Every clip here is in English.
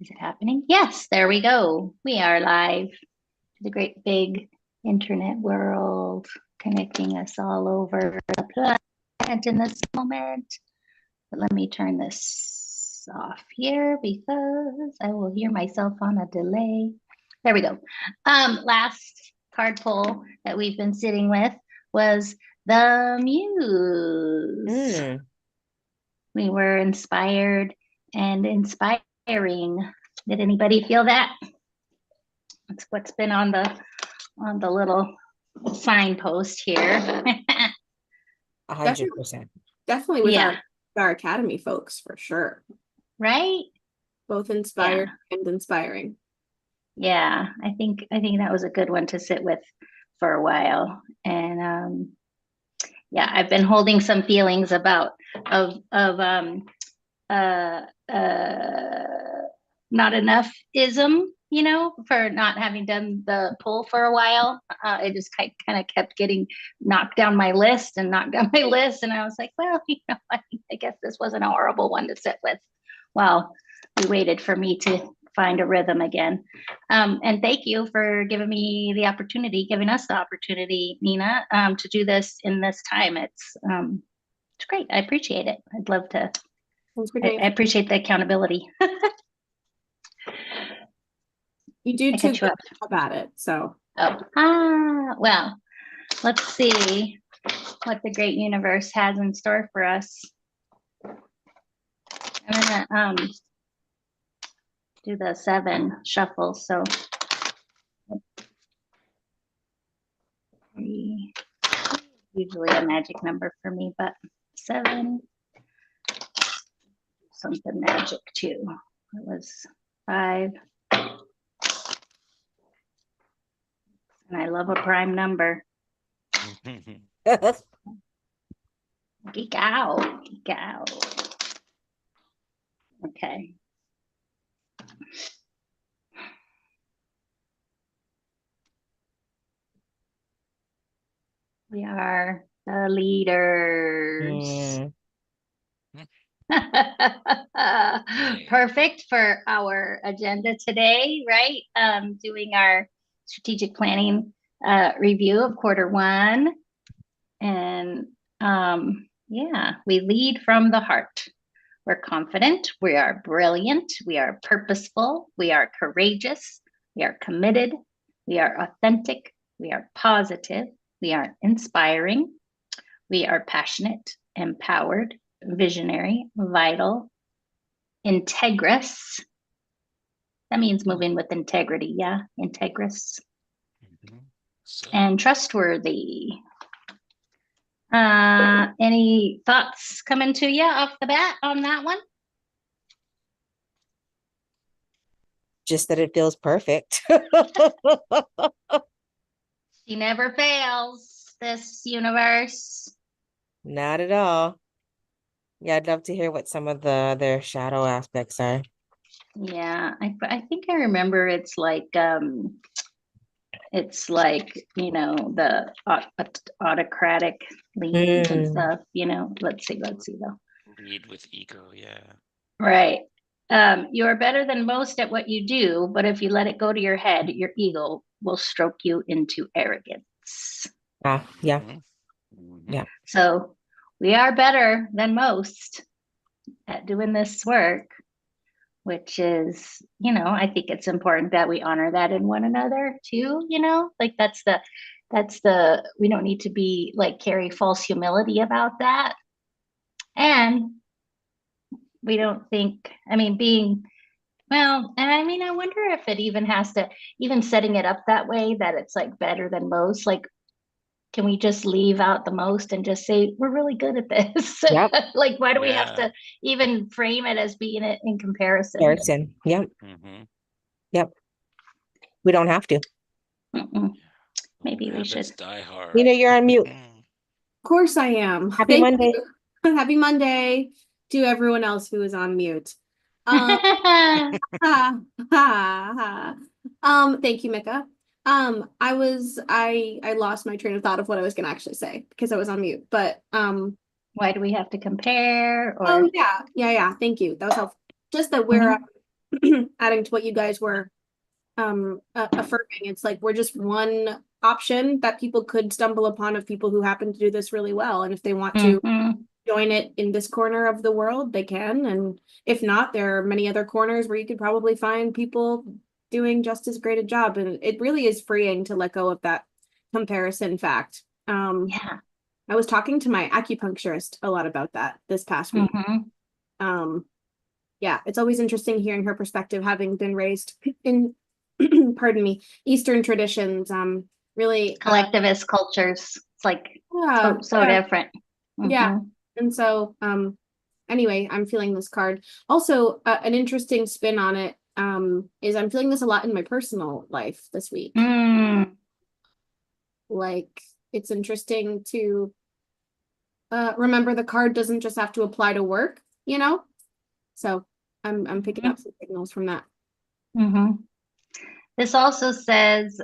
Is it happening? Yes, there we go. We are live to the great big internet world, connecting us all over the planet in this moment. But let me turn this off here because I will hear myself on a delay. There we go. Last card pull that we've been sitting with was the Muse. We were inspired and inspiring. Did anybody feel that? That's what's been on the little signpost here. 100%. Definitely with our academy folks for sure. Right? Both inspired and inspiring. Yeah, I think that was a good one to sit with for a while. And yeah, I've been holding some feelings about not enough ism, for not having done the pull for a while. It just kind of kept getting knocked down my list. And I was like, well, I guess this wasn't a horrible one to sit with. Well, we waited for me to find a rhythm again. And thank you for giving us the opportunity, Nina, to do this in this time. It's great. I appreciate it. I'd love to. I appreciate the accountability. You do too good about it. So. Well, let's see what the great universe has in store for us. I'm gonna do the 7 shuffle. So 3, usually a magic number for me, but 7, something magic too. It was 5. And I love a prime number. Geek out. Okay. We are the leaders. Perfect for our agenda today, right? Doing our strategic planning review of Q1. And yeah, we lead from the heart. We're confident, we are brilliant, we are purposeful, we are courageous, we are committed, we are authentic, we are positive, we are inspiring, we are passionate, empowered, visionary, vital, integrous. That means moving with integrity. Yeah, integrous. And trustworthy. Any thoughts coming to you off the bat on that one? Just that it feels perfect. She never fails, this universe. Not at all. Yeah, I'd love to hear what some of their shadow aspects are. Yeah, I think I remember it's like the autocratic leads and stuff, let's see though. Lead with ego, yeah. Right. You are better than most at what you do, but if you let it go to your head, your ego will stroke you into arrogance. Yeah. So we are better than most at doing this work, which is, I think it's important that we honor that in one another too, like that's the, we don't need to be like carry false humility about that. And we don't think, I wonder if it even has to, even setting it up that way, that it's like better than most, like, can we just leave out the most and just say, we're really good at this? Yep. Like, why do we have to even frame it as being it in comparison? Yep. Yep. We don't have to. Maybe we should. Die hard. You're on mute. Of course I am. Happy Monday. Happy Monday to everyone else who is on mute. Thank you, Mika. I lost my train of thought of what I was gonna actually say because I was on mute. But why do we have to compare? Oh yeah. Thank you. That was helpful. Just that we're adding to what you guys were affirming, it's like we're just one option that people could stumble upon of people who happen to do this really well. And if they want to Mhm. join it in this corner of the world, they can. And if not, there are many other corners where you could probably find people doing just as great a job. And it really is freeing to let go of that comparison fact. Yeah. I was talking to my acupuncturist a lot about that this past week. Mhm. Yeah, it's always interesting hearing her perspective, having been raised in, pardon me, Eastern traditions. Really, Collectivist cultures. It's like yeah, so different. yeah. Mhm. And so, anyway, I'm feeling this card. Also, an interesting spin on it, is I'm feeling this a lot in my personal life this week. Mm. Like, it's interesting to remember the card doesn't just have to apply to work, you know? So I'm picking up some signals from that. Mhm. This also says,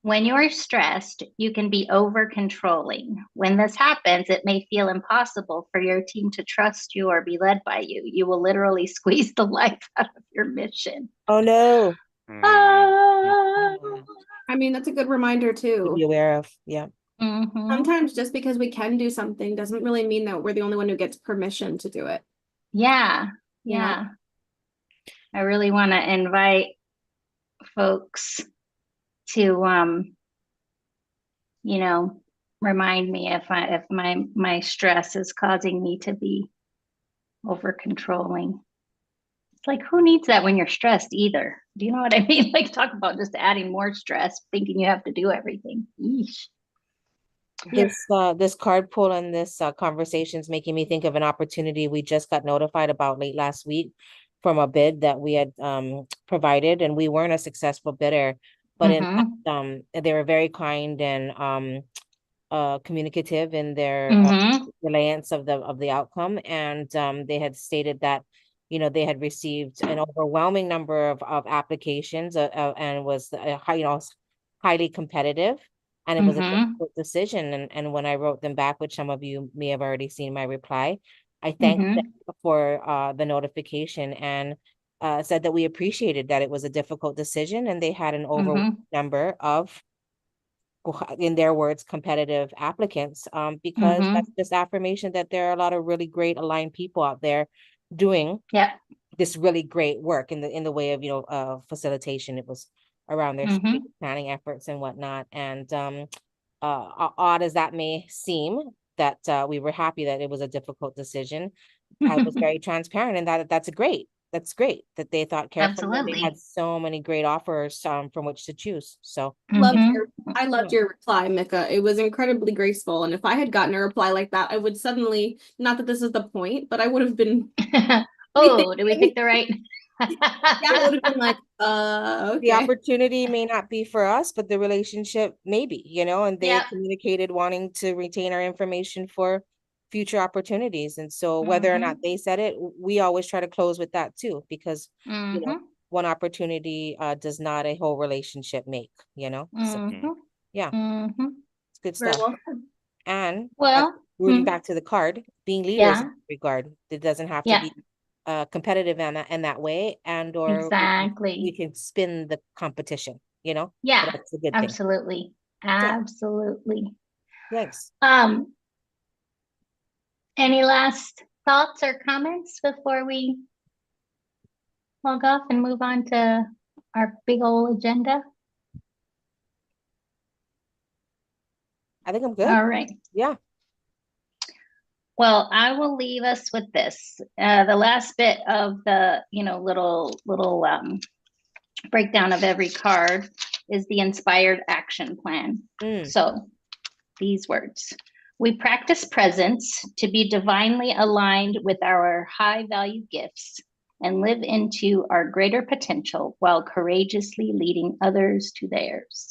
when you're stressed, you can be over controlling. When this happens, it may feel impossible for your team to trust you or be led by you. You will literally squeeze the life out of your mission. Oh no. Ah. I mean, that's a good reminder To too. be aware of. Yeah. Mhm. Sometimes just because we can do something doesn't really mean that we're the only one who gets permission to do it. Yeah. You know? Yeah. I really want to invite folks to remind me if my stress is causing me to be over controlling. It's like, who needs that when you're stressed either? Do you know what I mean? Like, talk about just adding more stress, thinking you have to do everything. Yeesh. This card pull and this conversation is making me think of an opportunity we just got notified about late last week from a bid that we had provided, and we weren't a successful bidder, but in fact, Mm-hmm. they were very kind and communicative in their Mm-hmm. reliance of the outcome, and they had stated that they had received an overwhelming number of applications, and was highly competitive, and it was a Mm-hmm. difficult decision. And when I wrote them back, which some of you may have already seen my reply, I thanked them Mm-hmm. for the notification, and said that we appreciated that it was a difficult decision, and they had an overwhelming Mm-hmm. number of, in their words, competitive applicants, because Mm-hmm. that's just affirmation that there are a lot of really great aligned people out there doing Yep. this really great work in the way of facilitation. It was around their Mm-hmm. strategic planning efforts and whatnot. And odd as that may seem, that we were happy that it was a difficult decision, I was very transparent in that's great. That's great that they thought carefully and they had Absolutely. so many great offers from which to choose. So I loved yeah. your reply, Mika. It was incredibly graceful. And if I had gotten a reply like that, I would suddenly, not that this is the point, but I would have been Oh, did we rethinking. pick the right? Yeah, I would have been like, The okay. opportunity may not be for us, but the relationship maybe, and they Yep. communicated wanting to retain our information for future opportunities. And so whether or not Mm-hmm. they said it, we always try to close with that too, because, Mm-hmm. one opportunity does not a whole relationship make, so Mm-hmm. yeah, Mm-hmm. it's good Very stuff. well said. And Well, moving back to the card, being leaders in yeah. that regard, it doesn't have to Yeah. be competitive in that way, and or we Exactly. can spin the competition, Yeah. but that's a good thing. Absolutely. Yeah, Absolutely. thanks. Any last thoughts or comments before we log off and move on to our big old agenda? I think I'm good. All right. Yeah. Well, I will leave us with this. The last bit of the, little breakdown of every card is the inspired action plan. So these words: we practice presence to be divinely aligned with our high value gifts and live into our greater potential while courageously leading others to theirs.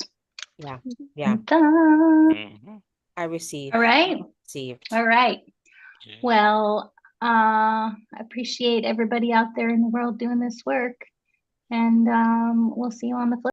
Yeah. Yeah. Mm-hmm. I receive. All right. Received. All right. Yeah. Well, I appreciate everybody out there in the world doing this work. And we'll see you on the flip.